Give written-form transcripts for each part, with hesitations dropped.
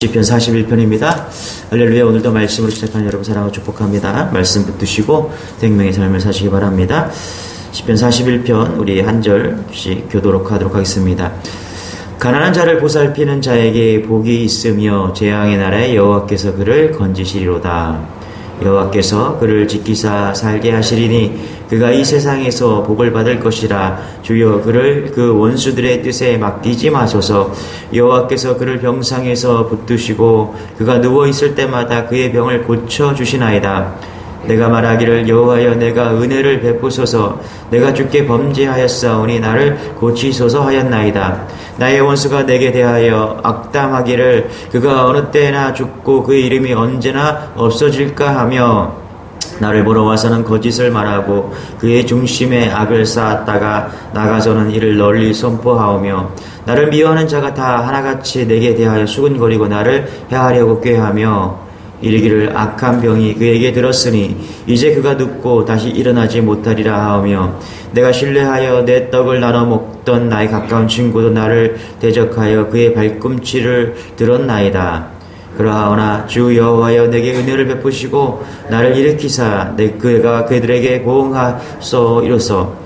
시편 41편입니다. 할렐루야. 오늘도 말씀으로 시작하는 여러분 사랑하고 축복합니다. 말씀 붙드시고 생명의 삶을 사시기 바랍니다. 시편 41편 우리 한 절씩 교도록 하도록 하겠습니다. 가난한 자를 보살피는 자에게 복이 있으며 재앙의 날에 여호와께서 그를 건지시리로다. 여호와께서 그를 지키사 살게 하시리니 그가 이 세상에서 복을 받을 것이라. 주여 그를 그 원수들의 뜻에 맡기지 마소서. 여호와께서 그를 병상에서 붙드시고 그가 누워있을 때마다 그의 병을 고쳐주시나이다. 내가 말하기를 여호와여 내가 은혜를 베푸소서. 내가 주께 범죄하였사오니 나를 고치소서 하였나이다. 나의 원수가 내게 대하여 악담하기를 그가 어느 때나 죽고 그의 이름이 언제나 없어질까 하며 나를 보러 와서는 거짓을 말하고 그의 중심에 악을 쌓았다가 나가서는 이를 널리 선포하오며 나를 미워하는 자가 다 하나같이 내게 대하여 수군거리고 나를 해하려고 꾀하며 이르기를 악한 병이 그에게 들었으니 이제 그가 눕고 다시 일어나지 못하리라 하오며 내가 신뢰하여 내 떡을 나눠 먹던 나의 가까운 친구도 나를 대적하여 그의 발꿈치를 들었나이다. 그러하오나 주 여호와여 내게 은혜를 베푸시고 나를 일으키사 그가 그들에게 보응하소이로소.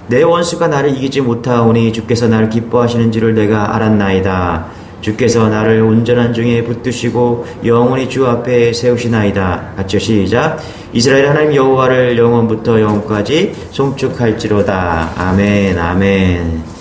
내 원수가 나를 이기지 못하오니 주께서 나를 기뻐하시는 줄을 내가 알았나이다. 주께서 나를 온전한 중에 붙드시고 영원히 주 앞에 세우시나이다. 같이 시작. 이스라엘 하나님 여호와를 영원부터 영원까지 송축할지로다. 아멘. 아멘.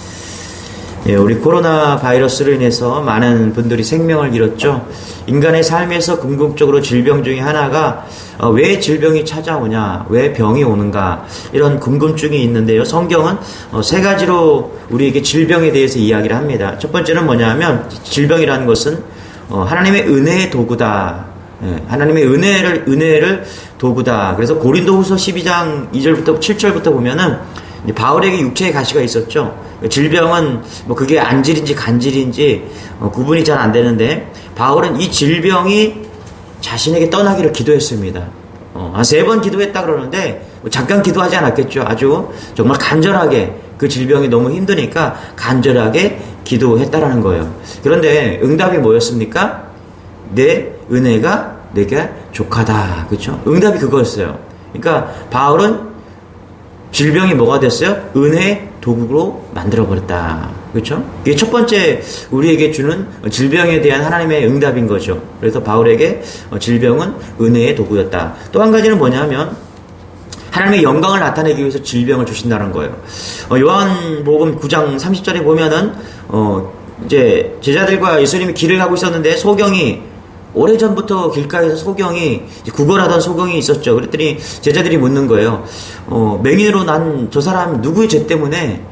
예, 우리 코로나 바이러스로 인해서 많은 분들이 생명을 잃었죠. 인간의 삶에서 궁극적으로 질병 중에 하나가 왜 질병이 찾아오냐, 왜 병이 오는가, 이런 궁금증이 있는데요. 성경은 세 가지로 우리에게 질병에 대해서 이야기를 합니다. 첫 번째는 뭐냐면 질병이라는 것은 하나님의 은혜의 도구다. 예, 하나님의 은혜를 도구다. 그래서 고린도후서 12장 2절부터 7절부터 보면은 바울에게 육체의 가시가 있었죠. 질병은 그게 안질인지 간질인지 구분이 잘 안 되는데 바울은 이 질병이 자신에게 떠나기를 기도했습니다. 한 3번 기도했다 그러는데 잠깐 기도하지 않았겠죠. 아주 정말 간절하게 그 질병이 너무 힘드니까 간절하게 기도했다라는 거예요. 그런데 응답이 뭐였습니까? 내 은혜가 내게 족하다. 그렇죠? 응답이 그거였어요. 그러니까 바울은 질병이 뭐가 됐어요? 은혜의 도구로 만들어버렸다. 그렇죠? 이게 첫 번째 우리에게 주는 질병에 대한 하나님의 응답인 거죠. 그래서 바울에게 질병은 은혜의 도구였다. 또 한 가지는 뭐냐면 하나님의 영광을 나타내기 위해서 질병을 주신다는 거예요. 요한복음 9장 30절에 보면은 이제 제자들과 예수님이 길을 가고 있었는데 소경이 오래전부터 길가에서 소경이 구걸하던 소경이 있었죠. 그랬더니 제자들이 묻는 거예요. 맹인으로 난 저 사람 누구의 죄 때문에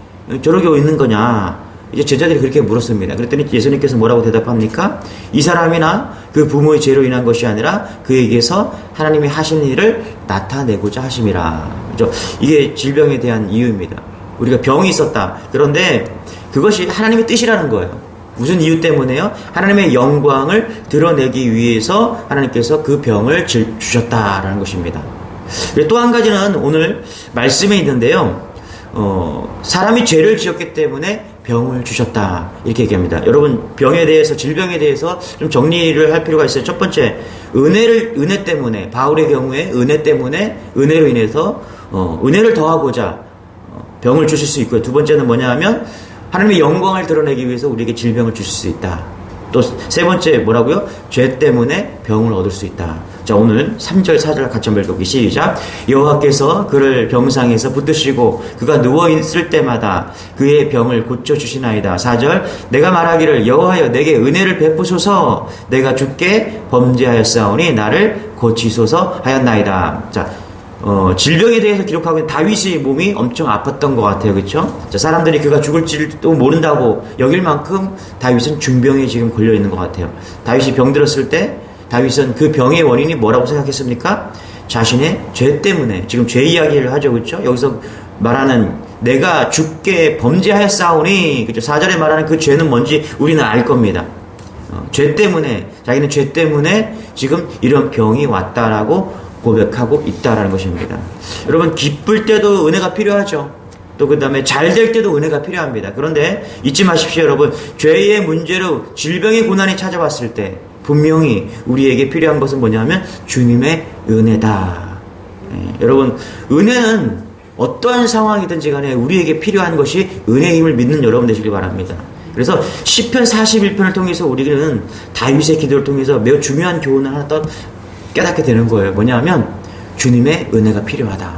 저러게 있는 거냐. 이제 제자들이 그렇게 물었습니다. 그랬더니 예수님께서 뭐라고 대답합니까? 이 사람이나 그 부모의 죄로 인한 것이 아니라 그에게서 하나님이 하신 일을 나타내고자 하심이라. 그렇죠? 이게 질병에 대한 이유입니다. 우리가 병이 있었다. 그런데 그것이 하나님의 뜻이라는 거예요. 무슨 이유 때문에요? 하나님의 영광을 드러내기 위해서 하나님께서 그 병을 주셨다라는 것입니다. 또 한 가지는 오늘 말씀에 있는데요. 사람이 죄를 지었기 때문에 병을 주셨다. 이렇게 얘기합니다. 여러분, 병에 대해서, 질병에 대해서 좀 정리를 할 필요가 있어요. 첫 번째, 은혜 때문에, 바울의 경우에 은혜 때문에, 은혜로 인해서, 은혜를 더하고자 병을 주실 수 있고요. 두 번째는 뭐냐 하면, 하나님의 영광을 드러내기 위해서 우리에게 질병을 주실 수 있다. 또 세 번째 뭐라고요? 죄 때문에 병을 얻을 수 있다. 자, 오늘 3절 4절 같이 한번 읽어보기 시작. 여호와께서 그를 병상에서 붙드시고 그가 누워있을 때마다 그의 병을 고쳐주시나이다. 4절 내가 말하기를 여호와여 내게 은혜를 베푸소서. 내가 주께 범죄하였사오니 나를 고치소서 하였나이다. 자, 질병에 대해서 기록하고 있는 다윗의 몸이 엄청 아팠던 것 같아요. 그렇죠? 자, 사람들이 그가 죽을지도 모른다고 여길 만큼 다윗은 중병에 지금 걸려있는 것 같아요. 다윗이 병들었을 때 다윗은 그 병의 원인이 뭐라고 생각했습니까? 자신의 죄 때문에. 지금 죄 이야기를 하죠. 그렇죠? 여기서 말하는 내가 주께 범죄하였사오니, 그렇죠? 4절에 말하는 그 죄는 뭔지 우리는 알 겁니다. 죄 때문에, 자기는 죄 때문에 지금 이런 병이 왔다라고 고백하고 있다라는 것입니다. 여러분, 기쁠 때도 은혜가 필요하죠. 또 그 다음에 잘 될 때도 은혜가 필요합니다. 그런데 잊지 마십시오, 여러분. 죄의 문제로 질병의 고난이 찾아왔을 때 분명히 우리에게 필요한 것은 뭐냐면 주님의 은혜다. 여러분, 은혜는 어떠한 상황이든지 간에 우리에게 필요한 것이 은혜의 힘을 믿는 여러분 되시길 바랍니다. 그래서 시편 41편을 통해서 우리는 다윗의 기도를 통해서 매우 중요한 교훈을 하나 또 깨닫게 되는 거예요. 뭐냐면 주님의 은혜가 필요하다.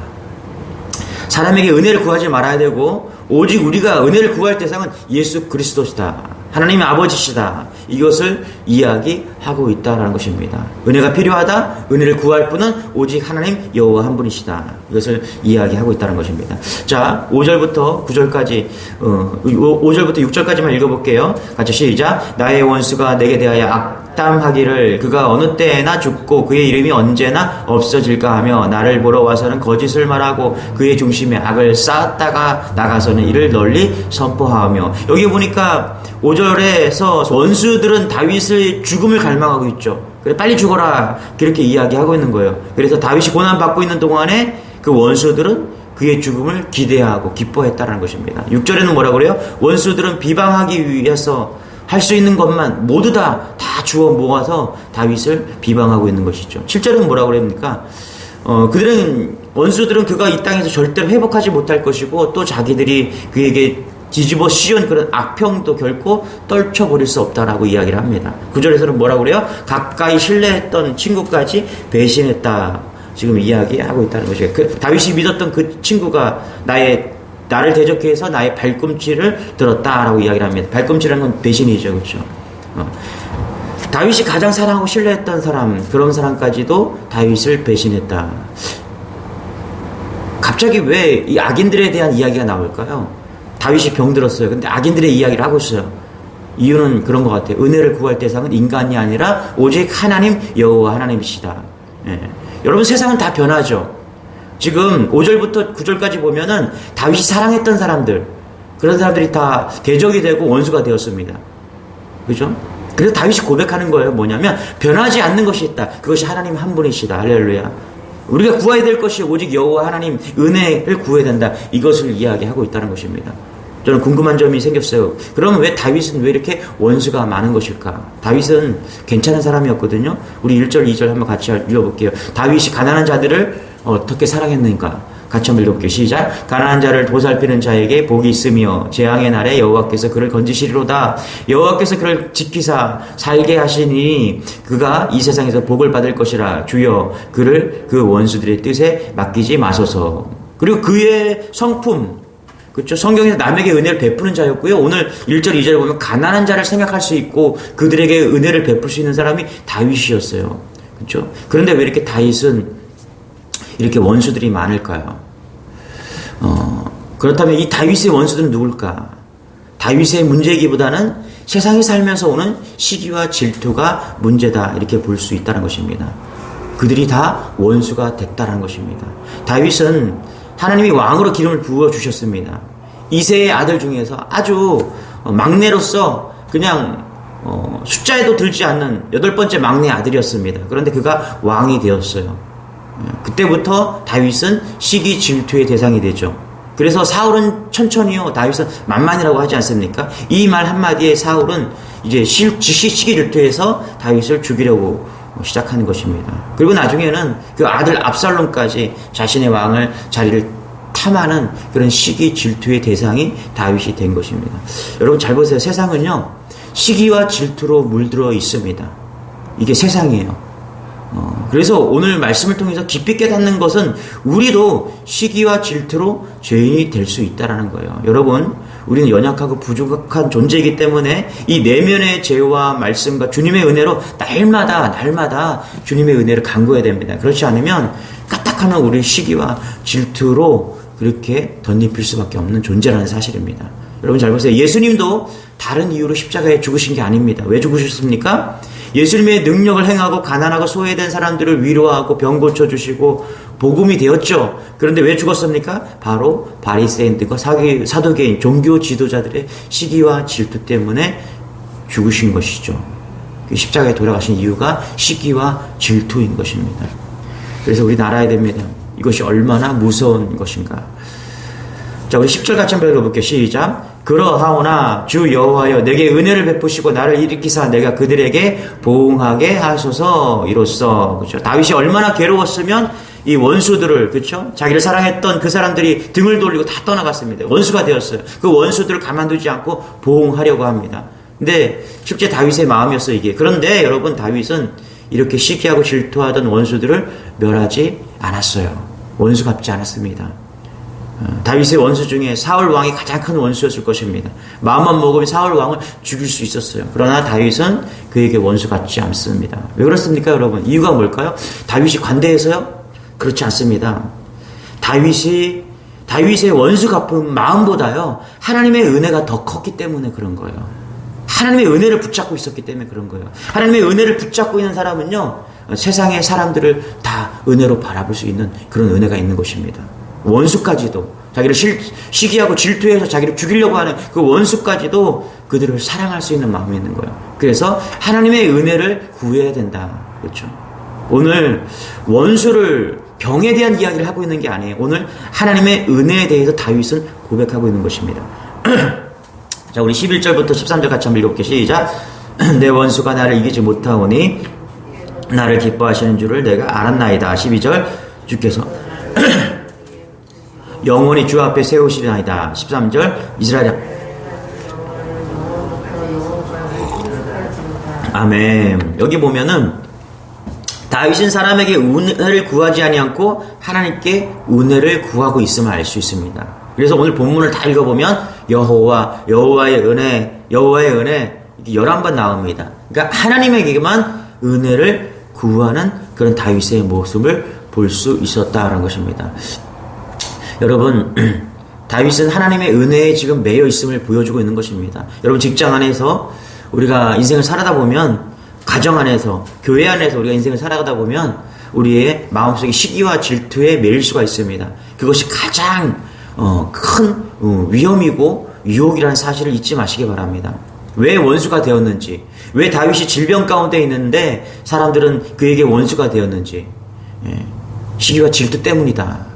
사람에게 은혜를 구하지 말아야 되고 오직 우리가 은혜를 구할 대상은 예수 그리스도시다. 하나님의 아버지시다. 이것을 이야기하고 있다는 것입니다. 은혜가 필요하다. 은혜를 구할 분은 오직 하나님 여호와 한 분이시다. 이것을 이야기하고 있다는 것입니다. 자, 5절부터 9절까지 5절부터 6절까지만 읽어볼게요. 같이 시작. 나의 원수가 내게 대하여 악담하기를 그가 어느 때나 죽고 그의 이름이 언제나 없어질까 하며 나를 보러 와서는 거짓을 말하고 그의 중심에 악을 쌓았다가 나가서는 이를 널리 선포하며. 여기 보니까 5절에서 원수들은 다윗의 죽음을 갈망하고 있죠. 그래, 빨리 죽어라. 그렇게 이야기하고 있는 거예요. 그래서 다윗이 고난받고 있는 동안에 그 원수들은 그의 죽음을 기대하고 기뻐했다는 것입니다. 6절에는 뭐라고 그래요? 원수들은 비방하기 위해서 할 수 있는 것만 모두 다 주워 모아서 다윗을 비방하고 있는 것이죠. 7절은 뭐라고 그럽니까? 원수들은 그가 이 땅에서 절대로 회복하지 못할 것이고 또 자기들이 그에게 뒤집어 씌운 그런 악평도 결코 떨쳐버릴 수 없다라고 이야기를 합니다. 9절에서는 뭐라고 그래요? 가까이 신뢰했던 친구까지 배신했다. 지금 이야기하고 있다는 것이에요. 다윗이 믿었던 그 친구가 나를 대적해서 나의 발꿈치를 들었다라고 이야기를 합니다. 발꿈치라는 건 배신이죠. 그렇죠? 다윗이 가장 사랑하고 신뢰했던 사람, 그런 사람까지도 다윗을 배신했다. 갑자기 왜 이 악인들에 대한 이야기가 나올까요? 다윗이 병들었어요. 근데 악인들의 이야기를 하고 있어요. 이유는 그런 것 같아요. 은혜를 구할 대상은 인간이 아니라 오직 하나님 여호와 하나님이시다. 여러분, 세상은 다 변하죠. 지금 5절부터 9절까지 보면은 다윗이 사랑했던 사람들, 그런 사람들이 다 대적이 되고 원수가 되었습니다. 그죠? 그래서 다윗이 고백하는 거예요. 뭐냐면 변하지 않는 것이 있다. 그것이 하나님 한 분이시다. 할렐루야. 우리가 구해야 될 것이 오직 여호와 하나님 은혜를 구해야 된다. 이것을 이야기하고 있다는 것입니다. 저는 궁금한 점이 생겼어요. 그러면 왜 다윗은 왜 이렇게 원수가 많은 것일까? 다윗은 괜찮은 사람이었거든요. 우리 1절, 2절 한번 같이 읽어볼게요. 다윗이 가난한 자들을 어떻게 사랑했는가? 같이 한번 읽어볼게요. 시작. 가난한 자를 보살피는 자에게 복이 있으며 재앙의 날에 여호와께서 그를 건지시리로다. 여호와께서 그를 지키사 살게 하시니 그가 이 세상에서 복을 받을 것이라. 주여 그를 그 원수들의 뜻에 맡기지 마소서. 그리고 그의 성품, 그렇죠? 성경에서 남에게 은혜를 베푸는 자였고요. 오늘 1절, 2절에 보면 가난한 자를 생각할 수 있고 그들에게 은혜를 베풀 수 있는 사람이 다윗이었어요. 그렇죠? 그런데 왜 이렇게 다윗은 이렇게 원수들이 많을까요? 그렇다면 이 다윗의 원수들은 누굴까? 다윗의 문제이기보다는 세상에 살면서 오는 시기와 질투가 문제다. 이렇게 볼 수 있다는 것입니다. 그들이 다 원수가 됐다는 것입니다. 다윗은 하나님이 왕으로 기름을 부어주셨습니다. 이새의 아들 중에서 아주 막내로서 그냥 숫자에도 들지 않는 8번째 막내 아들이었습니다. 그런데 그가 왕이 되었어요. 그때부터 다윗은 시기 질투의 대상이 되죠. 그래서 사울은 천천히요, 다윗은 만만이라고 하지 않습니까? 이 말 한마디에 사울은 이제 시기 질투에서 다윗을 죽이려고 시작하는 것입니다. 그리고 나중에는 그 아들 압살롬까지 자신의 왕을 자리를 탐하는 그런 시기 질투의 대상이 다윗이 된 것입니다. 여러분 잘 보세요. 세상은요, 시기와 질투로 물들어 있습니다. 이게 세상이에요. 그래서 오늘 말씀을 통해서 깊이 깨닫는 것은 우리도 시기와 질투로 죄인이 될 수 있다는 거예요. 여러분, 우리는 연약하고 부족한 존재이기 때문에 이 내면의 죄와 말씀과 주님의 은혜로 날마다 주님의 은혜를 간구해야 됩니다. 그렇지 않으면 까딱하는 우리 시기와 질투로 그렇게 덧입힐 수밖에 없는 존재라는 사실입니다. 여러분 잘 보세요. 예수님도 다른 이유로 십자가에 죽으신 게 아닙니다. 왜 죽으셨습니까? 예수님의 능력을 행하고 가난하고 소외된 사람들을 위로하고 병 고쳐주시고 복음이 되었죠. 그런데 왜 죽었습니까? 바로 바리새인들과 사두개인 종교 지도자들의 시기와 질투 때문에 죽으신 것이죠. 십자가에 돌아가신 이유가 시기와 질투인 것입니다. 그래서 우리 알아야 됩니다. 이것이 얼마나 무서운 것인가. 자, 우리 10절 같이 한번 읽어볼게요. 시작. 그러하오나 주 여호와여 내게 은혜를 베푸시고 나를 일으키사 내가 그들에게 보응하게 하소서. 이로써 그렇죠. 다윗이 얼마나 괴로웠으면 이 원수들을 그렇죠. 자기를 사랑했던 그 사람들이 등을 돌리고 다 떠나갔습니다. 원수가 되었어요. 그 원수들을 가만두지 않고 보응하려고 합니다. 근데 실제 다윗의 마음이었어요 이게. 그런데 여러분 다윗은 이렇게 시기하고 질투하던 원수들을 멸하지 않았어요. 원수 갚지 않았습니다. 다윗의 원수 중에 사울 왕이 가장 큰 원수였을 것입니다. 마음만 먹으면 사울 왕을 죽일 수 있었어요. 그러나 다윗은 그에게 원수 같지 않습니다. 왜 그렇습니까 여러분? 이유가 뭘까요? 다윗이 관대해서요? 그렇지 않습니다. 다윗의 원수 갚은 마음보다요 하나님의 은혜가 더 컸기 때문에 그런 거예요. 하나님의 은혜를 붙잡고 있었기 때문에 그런 거예요. 하나님의 은혜를 붙잡고 있는 사람은요 세상의 사람들을 다 은혜로 바라볼 수 있는 그런 은혜가 있는 것입니다. 원수까지도 자기를 시기하고 질투해서 자기를 죽이려고 하는 그 원수까지도 그들을 사랑할 수 있는 마음이 있는 거예요. 그래서 하나님의 은혜를 구해야 된다. 그렇죠? 오늘 원수를 병에 대한 이야기를 하고 있는 게 아니에요. 오늘 하나님의 은혜에 대해서 다윗은 고백하고 있는 것입니다. 자, 우리 11절부터 13절 같이 한번 읽어볼게요. 시작. 내 원수가 나를 이기지 못하오니 나를 기뻐하시는 줄을 내가 알았나이다. 12절 주께서 영원히 주 앞에 세우시리나이다. 13절 이스라엘 아멘. 여기 보면은 다윗은 사람에게 은혜를 구하지 아니하고 하나님께 은혜를 구하고 있음을 알 수 있습니다. 그래서 오늘 본문을 다 읽어보면 여호와의 은혜 이렇게 11번 나옵니다. 그러니까 하나님에게만 은혜를 구하는 그런 다윗의 모습을 볼 수 있었다는 것입니다. 여러분 다윗은 하나님의 은혜에 지금 매여 있음을 보여주고 있는 것입니다. 여러분 직장 안에서 우리가 인생을 살아다 보면 가정 안에서 교회 안에서 우리가 인생을 살아가다 보면 우리의 마음속에 시기와 질투에 매일 수가 있습니다. 그것이 가장 큰 위험이고 유혹이라는 사실을 잊지 마시기 바랍니다. 왜 원수가 되었는지, 왜 다윗이 질병 가운데 있는데 사람들은 그에게 원수가 되었는지, 시기와 질투 때문이다.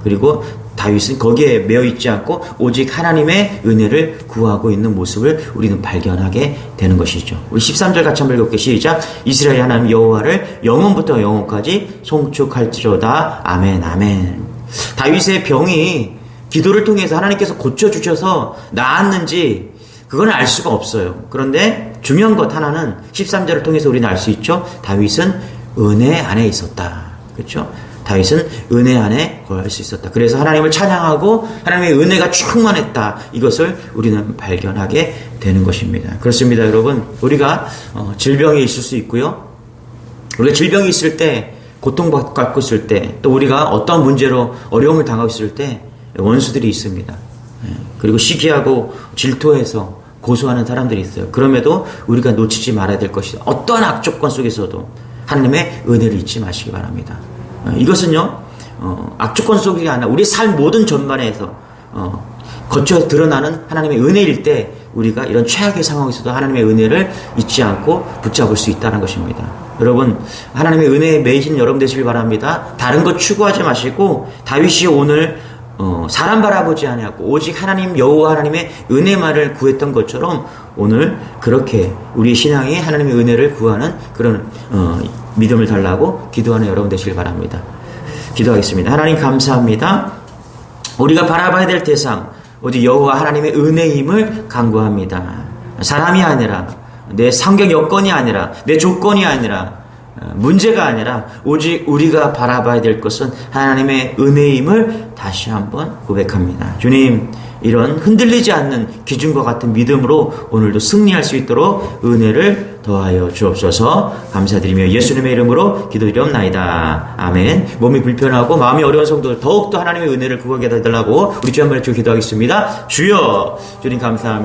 그리고 다윗은 거기에 매여 있지 않고 오직 하나님의 은혜를 구하고 있는 모습을 우리는 발견하게 되는 것이죠. 우리 13절 같이 한번 읽어볼게요. 시작. 이스라엘 하나님 여호와를 영원부터 영원까지 송축할지로다. 아멘 아멘. 다윗의 병이 기도를 통해서 하나님께서 고쳐주셔서 나았는지 그건 알 수가 없어요. 그런데 중요한 것 하나는 13절을 통해서 우리는 알 수 있죠. 다윗은 은혜 안에 있었다. 그렇죠? 다윗은 은혜 안에 거할 수 있었다. 그래서 하나님을 찬양하고 하나님의 은혜가 충만했다. 이것을 우리는 발견하게 되는 것입니다. 그렇습니다, 여러분. 우리가 질병이 있을 수 있고요. 우리가 질병이 있을 때, 고통받고 있을 때, 또 우리가 어떤 문제로 어려움을 당하고 있을 때 원수들이 있습니다. 그리고 시기하고 질투해서 고소하는 사람들이 있어요. 그럼에도 우리가 놓치지 말아야 될 것이 어떠한 악조건 속에서도 하나님의 은혜를 잊지 마시기 바랍니다. 이것은요 악조건 속이 아니라 우리 삶 모든 전반에서 거쳐 드러나는 하나님의 은혜일 때 우리가 이런 최악의 상황에서도 하나님의 은혜를 잊지 않고 붙잡을 수 있다는 것입니다. 여러분 하나님의 은혜에 매이신 여러분 되시길 바랍니다. 다른 것 추구하지 마시고 다윗이 오늘 사람 바라보지 아니하고 오직 하나님 여호와 하나님의 은혜만을 구했던 것처럼 오늘 그렇게 우리 신앙이 하나님의 은혜를 구하는 그런 믿음을 달라고 기도하는 여러분 되시길 바랍니다. 기도하겠습니다. 하나님 감사합니다. 우리가 바라봐야 될 대상 오직 여호와 하나님의 은혜임을 간구합니다. 사람이 아니라 내 상경 여건이 아니라 내 조건이 아니라 문제가 아니라 오직 우리가 바라봐야 될 것은 하나님의 은혜임을 다시 한번 고백합니다. 주님 이런 흔들리지 않는 기준과 같은 믿음으로 오늘도 승리할 수 있도록 은혜를 더하여 주옵소서. 감사드리며 예수님의 이름으로 기도드리옵나이다. 아멘. 몸이 불편하고 마음이 어려운 성도들 더욱더 하나님의 은혜를 구하게 해달라고 우리 주 한번 기도하겠습니다. 주여 주님 감사합니다.